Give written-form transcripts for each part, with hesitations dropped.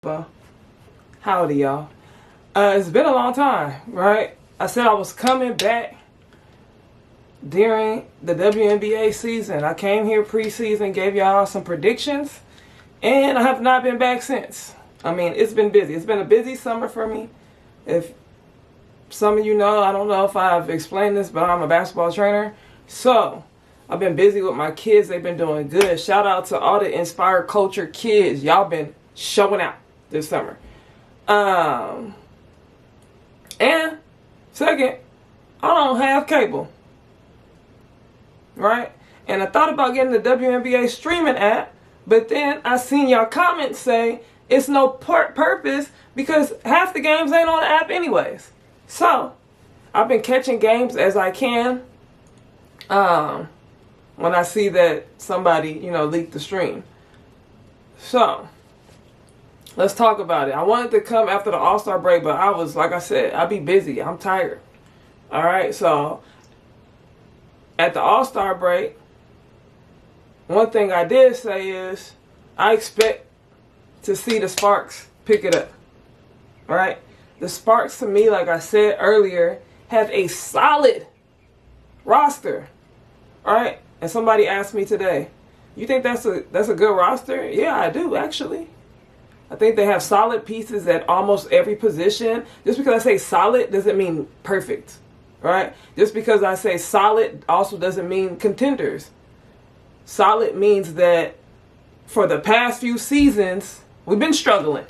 Well, howdy, y'all. It's been a long time, right? I said I was coming back during the WNBA season. I came here preseason, gave y'all some predictions, and I have not been back since. I mean, it's been busy. It's been a busy summer for me. If some of you know, I don't know if I've explained this, but I'm a basketball trainer. So, I've been busy with my kids. They've been doing good. Shout out to all the Inspired Culture kids. Y'all been showing out this summer. And second, I don't have cable. Right? And I thought about getting the WNBA streaming app, but then I seen y'all comments say it's no purpose because half the games ain't on the app anyways. So, I've been catching games as I can. When I see that somebody, leaked the stream. So, let's talk about it. I wanted to come after the All-Star break, but I was, like I said, I'll be busy. I'm tired. All right, so at the All-Star break, one thing I did say is I expect to see the Sparks pick it up. All right? The Sparks, to me, like I said earlier, have a solid roster. All right? And somebody asked me today, you think that's a good roster? Yeah, I do, actually. I think they have solid pieces at almost every position. Just because I say solid doesn't mean perfect, right? Just because I say solid also doesn't mean contenders. Solid means that for the past few seasons, we've been struggling,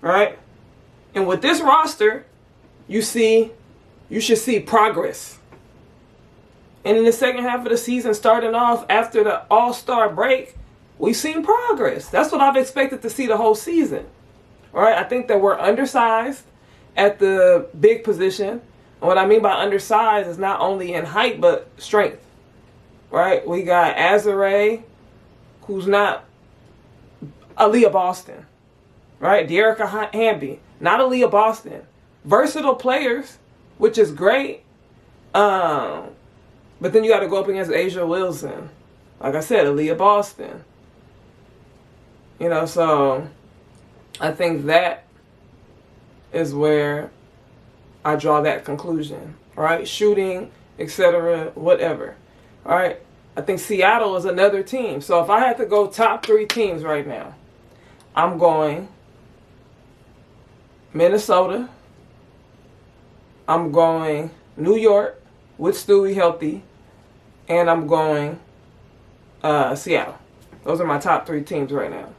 right? And with this roster, you should see progress. And in the second half of the season, starting off after the All-Star break, we've seen progress. That's what I've expected to see the whole season. All right? I think that we're undersized at the big position. And what I mean by undersized is not only in height, but strength. Right? We got Azare, who's not Aaliyah Boston. Right? Dearica Hamby, not Aaliyah Boston. Versatile players, which is great. But then you got to go up against Asia Wilson. Like I said, Aaliyah Boston. So I think that is where I draw that conclusion, right? Shooting, etc., whatever, all right? I think Seattle is another team. So if I had to go top 3 teams right now, I'm going Minnesota. I'm going New York with Stewie healthy. And I'm going Seattle. Those are my top 3 teams right now.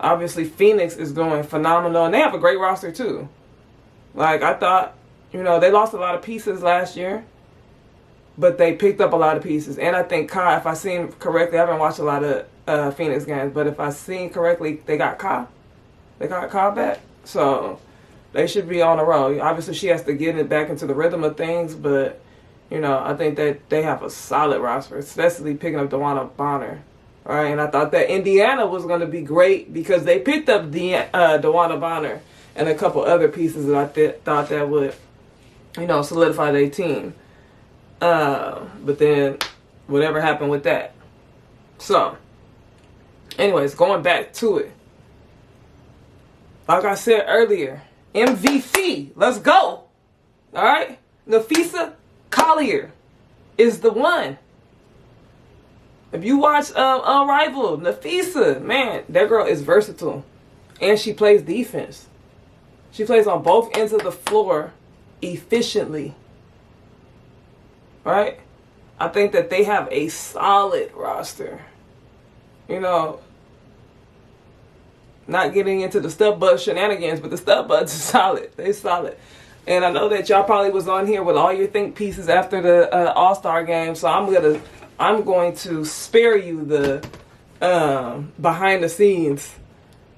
Obviously, Phoenix is going phenomenal. And they have a great roster, too. Like, I thought, they lost a lot of pieces last year. But they picked up a lot of pieces. And I think Kai, if I seen correctly, I haven't watched a lot of Phoenix games. But if I seen correctly, they got Kai. They got Kai back. So, they should be on a roll. Obviously, she has to get it back into the rhythm of things. But, I think that they have a solid roster. Especially picking up DeWanna Bonner. All right, and I thought that Indiana was going to be great because they picked up DeWanna Bonner and a couple other pieces that I thought that would, solidify their team. But then whatever happened with that. So, anyways, going back to it. Like I said earlier, MVPHEE, let's go. All right, Napheesa Collier is the one. If you watch Unrivaled, Napheesa, man, that girl is versatile. And she plays defense. She plays on both ends of the floor efficiently. Right? I think that they have a solid roster. Not getting into the stub butt shenanigans, but the stub butts are solid. They're solid. And I know that y'all probably was on here with all your think pieces after the All-Star game, so I'm going to spare you the behind the scenes,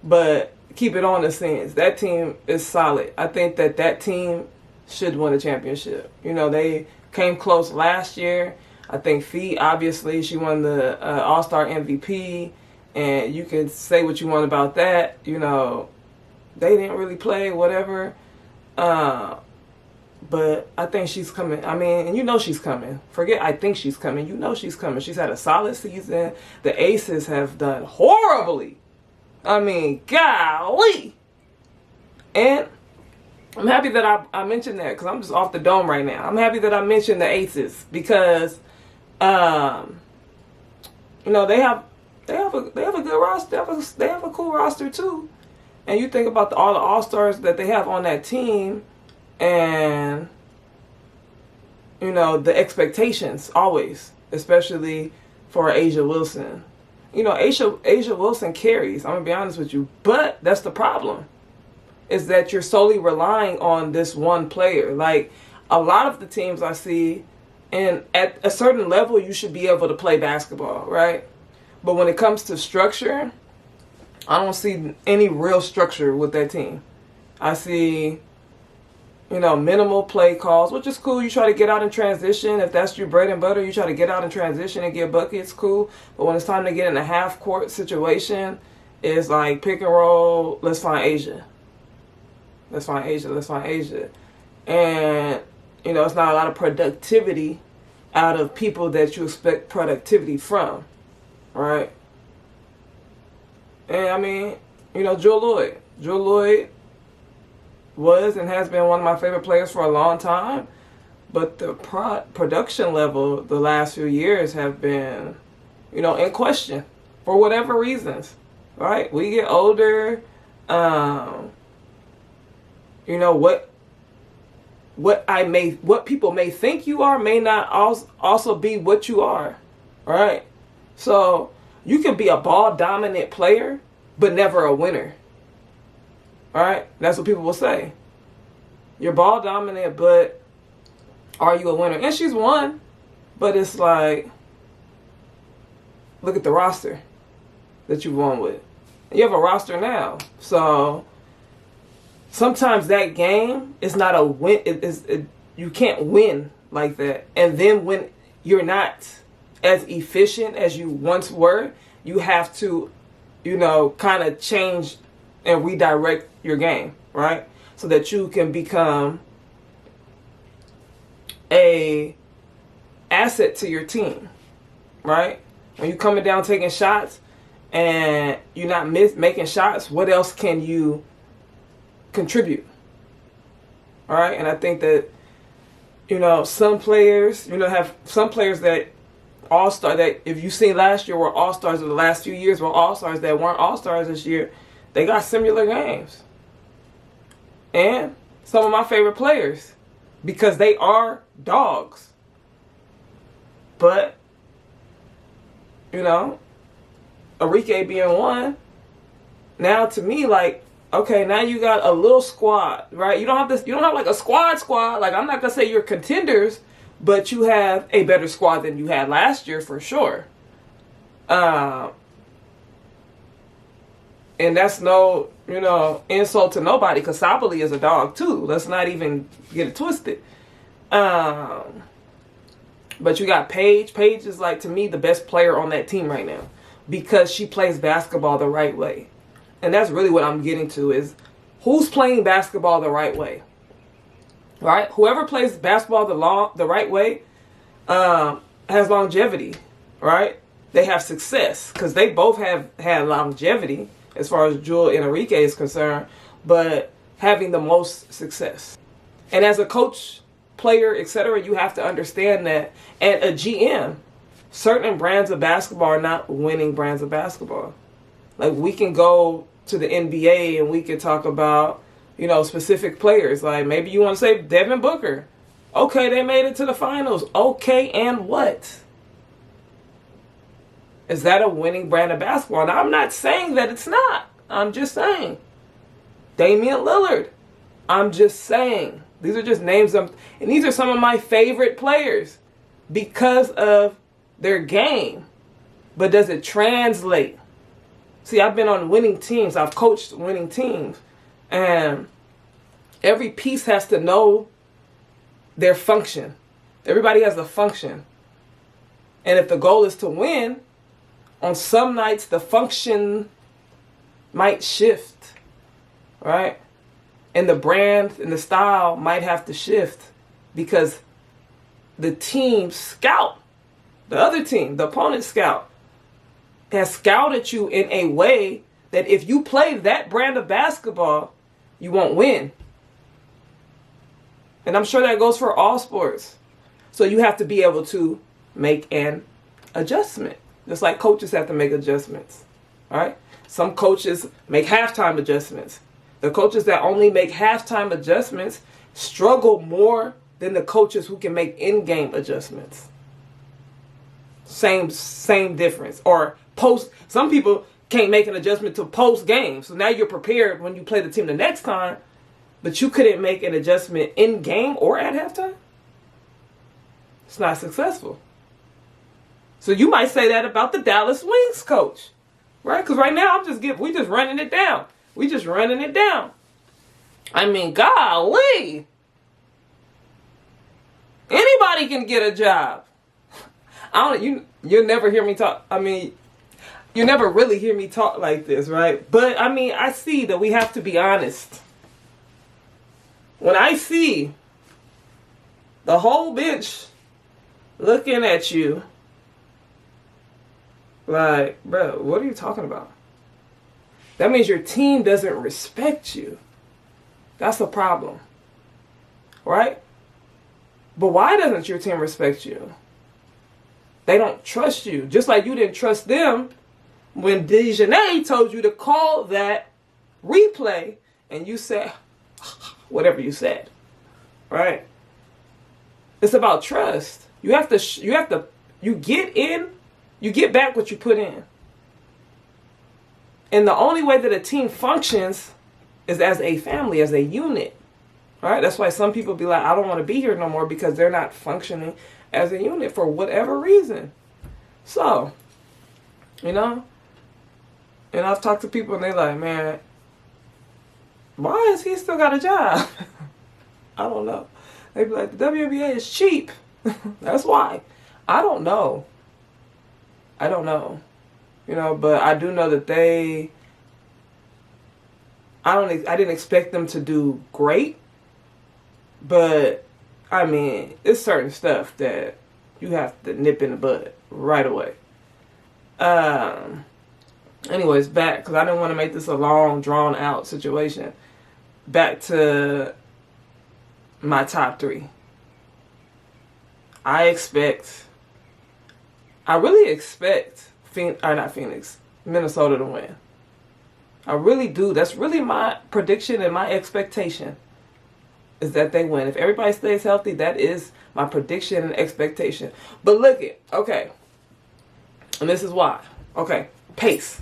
but keep it on the scenes. That team is solid. I think that team should win a championship. They came close last year. I think FEE, obviously, she won the All-Star MVP, and you can say what you want about that. They didn't really play, whatever. But I think she's coming. I mean, and she's coming. Forget I think she's coming. She's coming. She's had a solid season. The Aces have done horribly I mean, golly. And I'm happy that I mentioned that because I'm just off the dome right now. I'm happy that I mentioned the Aces because, they have a good roster. They have a cool roster too. And you think about all the All-Stars that they have on that team, and the expectations always, especially for A'ja Wilson. A'ja Wilson carries. I'm gonna be honest with you, but that's the problem. Is that you're solely relying on this one player. Like a lot of the teams I see, and at a certain level, you should be able to play basketball, right? But when it comes to structure, I don't see any real structure with that team. I see, minimal play calls, which is cool. You try to get out in transition. If that's your bread and butter, you try to get out in transition and get buckets, cool. But when it's time to get in a half-court situation, it's like pick and roll, let's find A'ja. Let's find A'ja. And, it's not a lot of productivity out of people that you expect productivity from, right? And, I mean, Jewel Lloyd. Jewel Lloyd was and has been one of my favorite players for a long time. But the production level the last few years have been, in question for whatever reasons, right? We get older. What people may think you are may not also be what you are, right? So you can be a ball dominant player, but never a winner, right? That's what people will say. You're ball dominant, but are you a winner? And she's won, but it's like, look at the roster that you won with. You have a roster now, so sometimes that game is not a win. You can't win like that. And then when you're not as efficient as you once were, you have to, kind of change and redirect your game, right? So that you can become a asset to your team, right? When you're coming down taking shots and you're not making shots, what else can you contribute? All right, and I think that some players, have some players that all-star that if you seen last year were all-stars, or the last few years were all-stars that weren't all-stars this year. They got similar games, and some of my favorite players because they are dogs. But Arike being one, now to me, like, okay, now you got a little squad, right? You don't have like a squad. Like, I'm not gonna say you're contenders, but you have a better squad than you had last year for sure. And that's no, insult to nobody, because Sabali is a dog too. Let's not even get it twisted. But you got Paige. Paige is, like, to me, the best player on that team right now because she plays basketball the right way. And that's really what I'm getting to is who's playing basketball the right way, right? Whoever plays basketball the right way has longevity, right? They have success because they both have had longevity as far as Jewel and Arike is concerned, but having the most success. And as a coach, player, etc., you have to understand that. And a GM, certain brands of basketball are not winning brands of basketball. Like, we can go to the NBA and we can talk about, specific players. Like, maybe you want to say Devin Booker. Okay, they made it to the finals. Okay, and what? Is that a winning brand of basketball? Now, I'm not saying that it's not. I'm just saying. Damian Lillard. I'm just saying. These are just names and these are some of my favorite players because of their game. But does it translate? See, I've been on winning teams. I've coached winning teams. And every piece has to know their function. Everybody has a function. And if the goal is to win, on some nights the function might shift, right? And the brand and the style might have to shift because the team scout, the other team, the opponent scout, has scouted you in a way that if you play that brand of basketball, you won't win. And I'm sure that goes for all sports. So you have to be able to make an adjustment. Just like coaches have to make adjustments. All right? Some coaches make halftime adjustments. The coaches that only make halftime adjustments struggle more than the coaches who can make in-game adjustments. Same difference. Or post. Some people can't make an adjustment to post-game. So now you're prepared when you play the team the next time, but you couldn't make an adjustment in-game or at halftime? It's not successful. So you might say that about the Dallas Lynx coach, right? Because right now we just running it down. We just running it down. I mean, golly. Anybody can get a job. You'll never hear me talk. I mean, you never really hear me talk like this, right? But I mean, I see that we have to be honest. When I see the whole bench looking at you like, bro, what are you talking about? That means your team doesn't respect you. That's a problem. Right? But why doesn't your team respect you? They don't trust you. Just like you didn't trust them when Dejanay told you to call that replay and you said whatever you said. Right? It's about trust. You get back what you put in. And the only way that a team functions is as a family, as a unit. Right? That's why some people be like, I don't want to be here no more, because they're not functioning as a unit for whatever reason. So, and I've talked to people and they're like, man, why has he still got a job? I don't know. They be like, the WNBA is cheap. That's why. I don't know. But I do know that I didn't expect them to do great. But, I mean, it's certain stuff that you have to nip in the bud right away. Anyways, back, because I didn't want to make this a long, drawn-out situation. Back to my top three. I really expect Minnesota to win. I really do. That's really my prediction and my expectation, is that they win. If everybody stays healthy, that is my prediction and expectation. But look it, okay. And this is why. Okay, pace.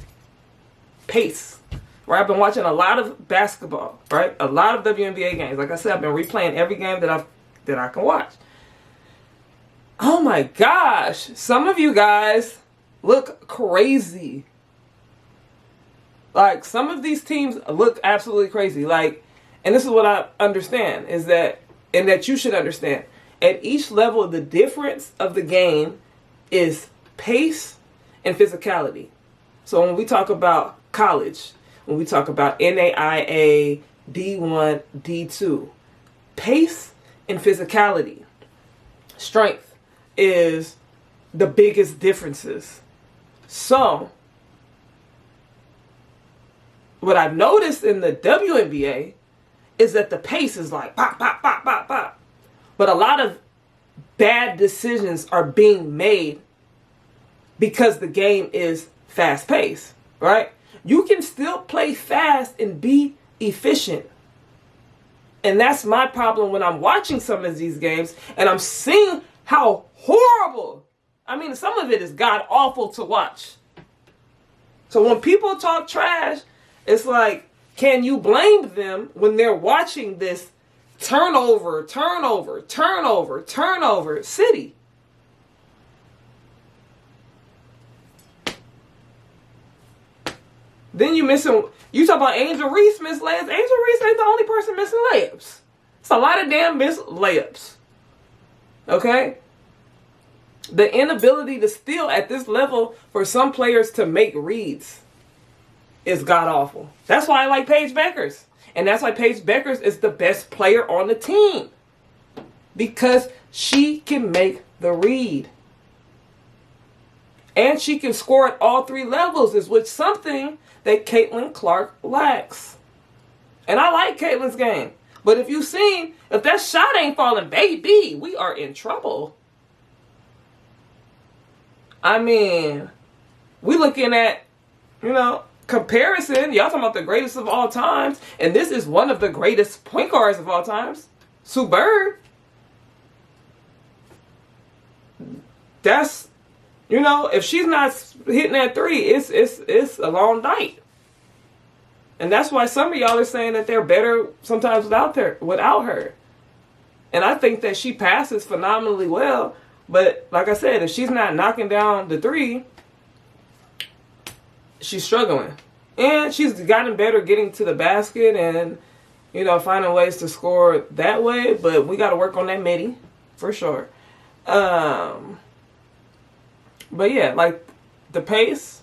Right? I've been watching a lot of basketball, right? A lot of WNBA games. Like I said, I've been replaying every game that I can watch. Oh my gosh, some of you guys look crazy. Like, some of these teams look absolutely crazy. Like, and this is what I understand, is that, and that you should understand, at each level, the difference of the game is pace and physicality. So when we talk about college, when we talk about NAIA, D1, D2, pace and physicality, strength is the biggest differences. So what I've noticed in the WNBA is that the pace is like pop, pop, pop, pop, pop. But a lot of bad decisions are being made because the game is fast paced, right? You can still play fast and be efficient. And that's my problem when I'm watching some of these games and I'm seeing how horrible. I mean, some of it is god awful to watch. So when people talk trash, it's like, can you blame them when they're watching this turnover city? Then you talk about Angel Reese miss layups. Angel Reese ain't the only person missing layups. It's a lot of damn missed layups. Okay? The inability to steal at this level for some players to make reads is god awful. That's why I like Paige Beckers. And that's why Paige Beckers is the best player on the team. Because she can make the read. And she can score at all three levels, is which something that Caitlin Clark lacks. And I like Caitlin's game. But if you've seen, if that shot ain't falling, baby, we are in trouble. I mean, we looking at, comparison. Y'all talking about the greatest of all times. And this is one of the greatest point guards of all times. Sue Bird. That's, if she's not hitting that three, it's a long night. And that's why some of y'all are saying that they're better sometimes without her. And I think that she passes phenomenally well. But like I said, if she's not knocking down the three, she's struggling. And she's gotten better getting to the basket and, finding ways to score that way. But we got to work on that midi, for sure. But yeah, like the pace,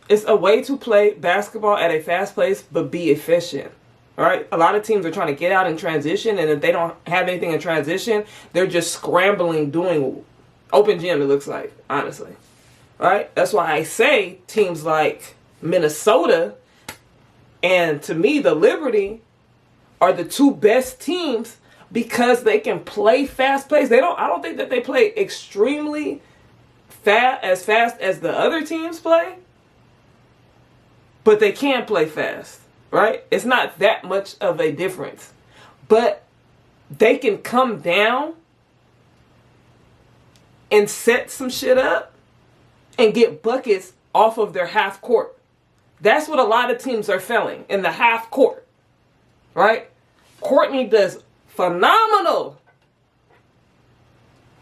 it's a way to play basketball at a fast pace, but be efficient. All right? A lot of teams are trying to get out in transition, and if they don't have anything in transition, they're just scrambling, doing open gym, it looks like, honestly. All right? That's why I say teams like Minnesota and, to me, the Liberty are the two best teams because they can play fast pace. I don't think that they play extremely fast as the other teams play. But they can play fast, right? It's not that much of a difference. But they can come down and set some shit up and get buckets off of their half court. That's what a lot of teams are failing, in the half court, right? Courtney does phenomenal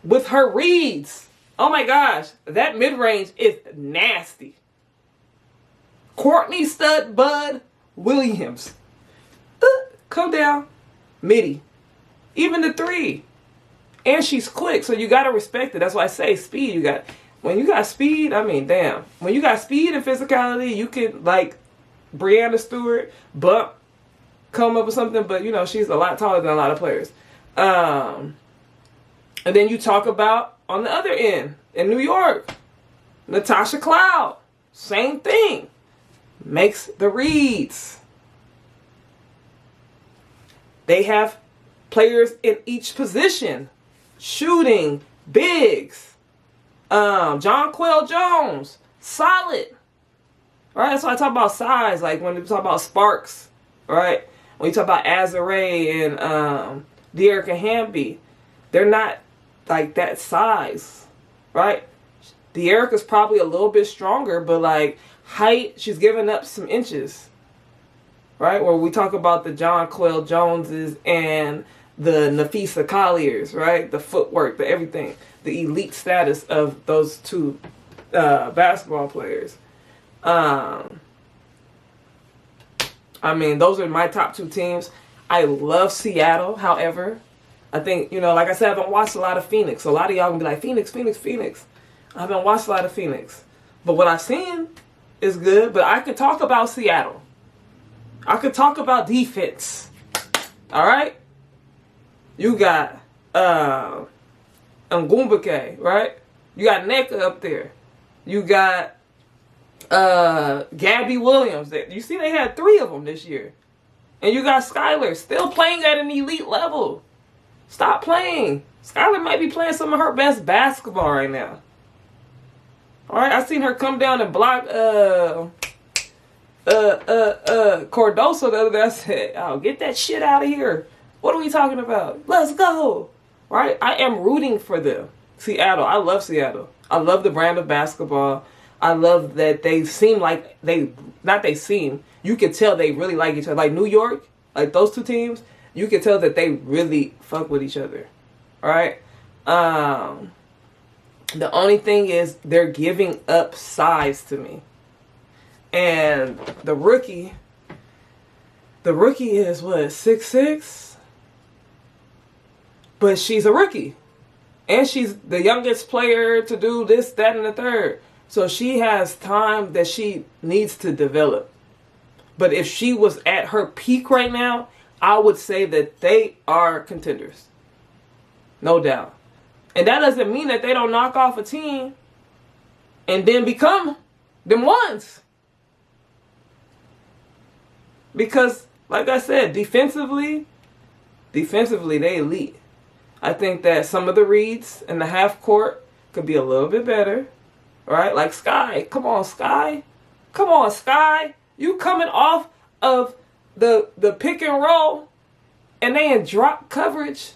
with her reads. Oh my gosh, that mid-range is nasty. Courtney Stud Bud Williams. Come down. Midi. Even the three. And she's quick, so you got to respect it. That's why I say speed. When you got speed, I mean, damn. When you got speed and physicality, you can, like, Breanna Stewart, come up with something. But, she's a lot taller than a lot of players. And then you talk about, on the other end, in New York, Natasha Cloud. Same thing. Makes the reads. They have players in each position. Shooting, bigs. Jonquel Jones, solid. Right? That's why I talk about size. Like when we talk about Sparks, right? When you talk about Azare and De'Erica Hamby, they're not like that size, right? De'Erica's probably a little bit stronger, but like height, she's giving up some inches, right? Where we talk about the Jonquel Joneses and the Napheesa Colliers, right? The footwork, the everything, the elite status of those two basketball players. I mean, those are my top two teams. I love Seattle, however. I think, like I said, I haven't watched a lot of Phoenix. A lot of y'all can be like, Phoenix. I haven't watched a lot of Phoenix. But what I've seen is good. But I could talk about Seattle. I could talk about defense. All right? You got Ogwumike, right? You got Nneka up there. You got Gabby Williams. You see they had 3 of them this year. And you got Skylar still playing at an elite level. Stop playing. Skylar might be playing some of her best basketball right now. All right, I seen her come down and block Cardoso the other day. I said, "Oh, get that shit out of here. What are we talking about? Let's go." Right? I am rooting for them. Seattle. I love Seattle. I love the brand of basketball. I love that they seem like you can tell they really like each other. Like New York, like those two teams, you can tell that they really fuck with each other. All right? The only thing is they're giving up size to me. And the rookie is what, 6'6"? But she's a rookie. And she's the youngest player to do this, that, and the third. So she has time that she needs to develop. But if she was at her peak right now, I would say that they are contenders. No doubt. And that doesn't mean that they don't knock off a team and then become them ones. Because, like I said, defensively, they elite. I think that some of the reads in the half court could be a little bit better, right? Like Sky. Come on, Sky. Come on, Sky. You coming off of the pick and roll, and they in drop coverage,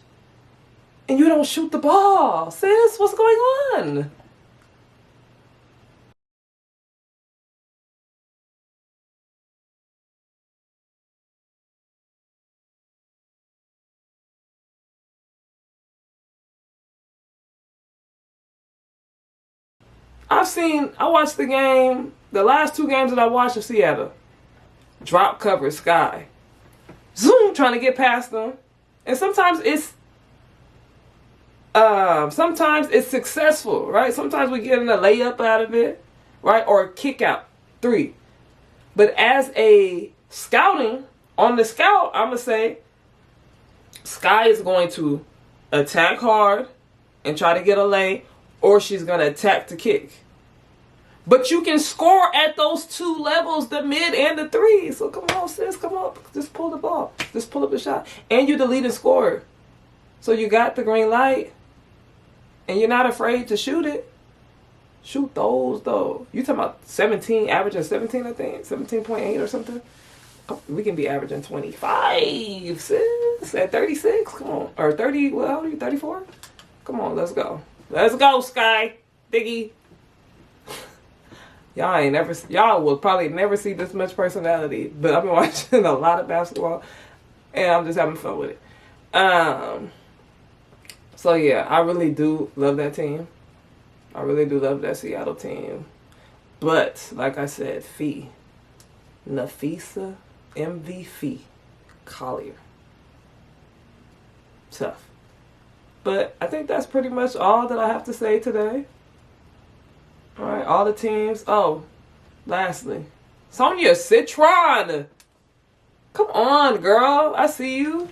and you don't shoot the ball. Sis, what's going on? I watched the last 2 games that I watched of Seattle. Drop cover Sky. Zoom, trying to get past them. And sometimes it's successful, right? Sometimes we get a layup out of it, right? Or a kick out 3. But as a scouting, on the scout, I'm going to say Sky is going to attack hard and try to get a lay, or she's going to attack to kick. But you can score at those 2 levels, the mid and the 3. So come on, sis, come on. Just pull the ball. Just pull up the shot. And you're the leading scorer. So you got the green light, and you're not afraid to shoot it. Shoot those, though. You talking about 17, averaging 17, I think? 17.8 or something? Oh, we can be averaging 25, sis. At 36, come on. Or 30, well, how old are you, 34? Come on, let's go. Let's go, Sky. Diggy. Y'all will probably never see this much personality, but I've been watching a lot of basketball, and I'm just having fun with it. So yeah, I really do love that team. I really do love that Seattle team. But like I said, Napheesa MVPHEE Collier. Tough. But I think that's pretty much all that I have to say today. All right, all the teams. Oh, lastly, Sonia Citron. Come on, girl. I see you.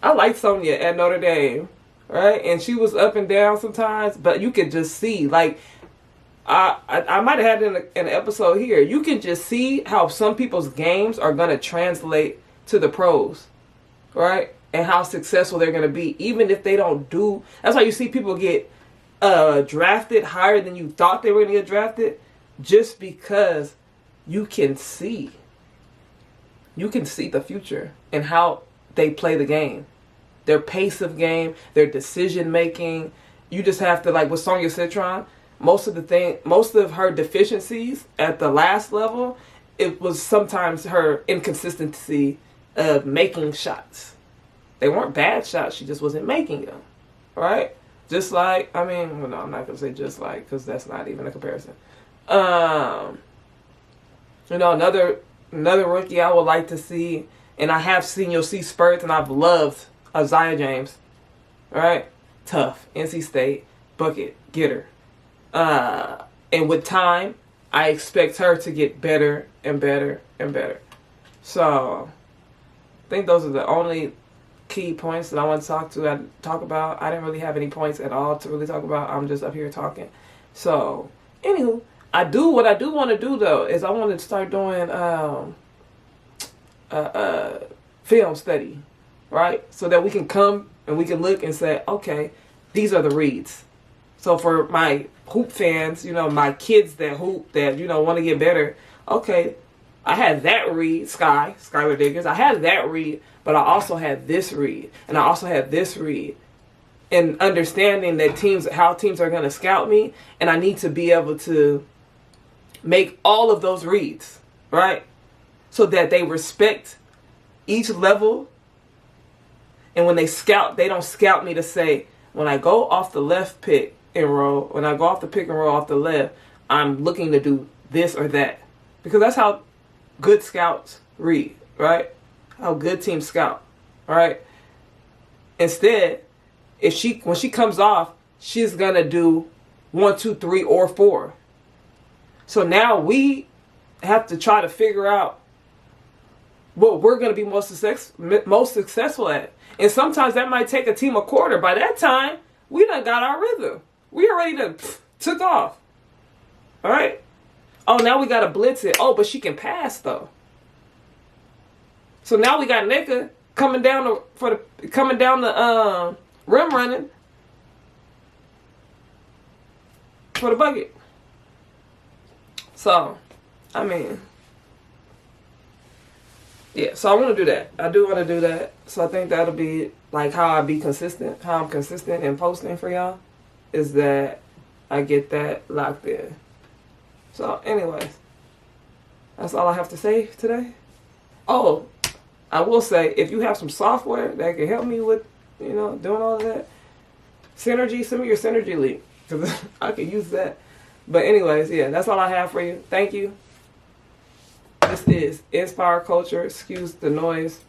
I like Sonia at Notre Dame, right? And she was up and down sometimes, but you could just see, like, I might have had it in an episode here. You can just see how some people's games are going to translate to the pros, right? And how successful they're going to be, even if they don't do. That's why you see people get drafted higher than you thought they were going to get drafted, just because you can see the future and how they play the game, their pace of game, their decision making. You just have to, like with Sonia Citron, most of her deficiencies at the last level, it was sometimes her inconsistency of making shots. They weren't bad shots, she just wasn't making them, right? Just like, I mean, well, no, I'm not going to say just like, because that's not even a comparison. Another rookie I would like to see, and I have seen, you'll see spurts, and I've loved Isaiah James, right? Tough, NC State, bucket, getter. And with time, I expect her to get better and better and better. So, I think those are the only key points that I want to talk about. I didn't really have any points at all to really talk about. I'm just up here talking. So, anywho, what I do want to do though is I want to start doing film study, right? So that we can come and we can look and say, okay, these are the reads. So for my hoop fans, my kids that hoop, that want to get better. Okay, I had that read, Skylar Diggins. I had that read, but I also had this read, and I also had this read. And understanding that how teams are going to scout me, and I need to be able to make all of those reads, right? So that they respect each level. And when they scout, they don't scout me to say, when I go off the left pick and roll, when I go off the pick and roll off the left, I'm looking to do this or that. Because that's how good scouts read, right? How good teams scout, right? Instead, when she comes off, she's gonna do 1, 2, 3, or 4. So now we have to try to figure out what we're gonna be most successful at. And sometimes that might take a team a quarter. By that time, we done got our rhythm. We already took off. All right. Oh, now we got to blitz it. Oh, but she can pass though. So now we got Nneka coming down the rim running for the bucket. So, I mean, yeah. So I want to do that. I do want to do that. So I think that'll be like how I be consistent. How I'm consistent in posting for y'all is that I get that locked in. So, anyways, that's all I have to say today. Oh, I will say, if you have some software that can help me with, doing all of that, Synergy, send me your Synergy link, because I can use that. But anyways, yeah, that's all I have for you. Thank you. This is Inspire Culture. Excuse the noise.